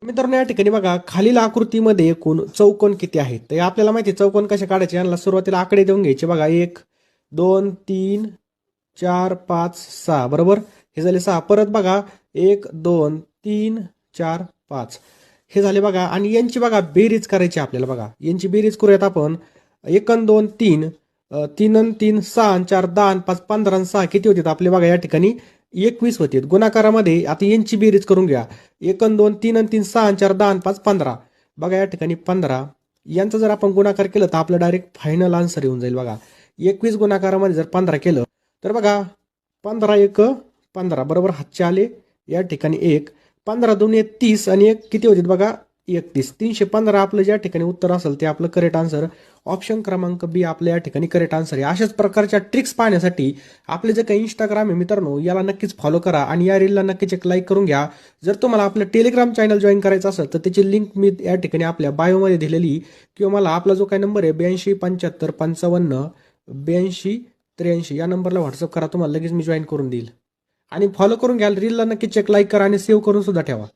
मित्रांनो, या ठिकाणी बघा खालील आकृतीमध्ये एकूण चौकोन किती आहेत. तर आपल्याला माहिती आहे चौकोन कसे काढायचे. यांना सुरुवातीला आकडे देऊन घ्यायचे बघा. 1 2 3 4 5 6 बरोबर. हे झाले 6. परत बघा 1 2 3 4 5 हे झाले बघा. आणि यांची बघा बेरीज करायची आपल्याला बघा. यांची बेरीज करूयात आपण. 1 आणि 2 3 3 आणि 3 6 आणि 4 10 आणि 5 15 आणि 6 किती होते आपले बघा या ठिकाणी 21 होते. गुणाकारामध्ये आता यांची बेरीज करून घ्या. 1 आणि 2 3 आणि 3 6 आणि 4 10 आणि 5 15 बघा या ठिकाणी 15. यांचा जर आपण गुणाकार केलं तर आपलं डायरेक्ट फायनल आन्सर येऊन जाईल बघा. 21 गुणाकारामध्ये जर 15 केलं तर बघा 15 1 15 बरोबर. हातचे आले या ठिकाणी 1 15 2 30 आणि 1 किती होते बघा 31. 315 आपलं ज्या ठिकाणी उत्तर असेल ते आपलं करेक्ट आन्सर. ऑप्शन क्रमांक बी आपल्या या ठिकाणी करेक्ट आन्सर आहे. अशाच प्रकारच्या ट्रिक्स पाहण्यासाठी आपले जे काही इंस्टाग्राम आहे मित्रांनो याला नक्कीच फॉलो करा आणि या रीलला नक्कीच एक लाईक करून घ्या. जर तुम्हाला आपलं टेलिग्राम चॅनल जॉईन करायचं असेल तर त्याची लिंक मी या ठिकाणी आपल्या बायोमध्ये दिलेली किंवा मला आपला जो काही नंबर आहे 82 75 55 82 83 या नंबरला व्हॉट्सअप करा. तुम्हाला लगेच मी जॉईन करून देईल आणि फॉलो करून घ्याल. रीलला नक्कीच एक लाईक करा आणि सेव्ह करून सुद्धा ठेवा.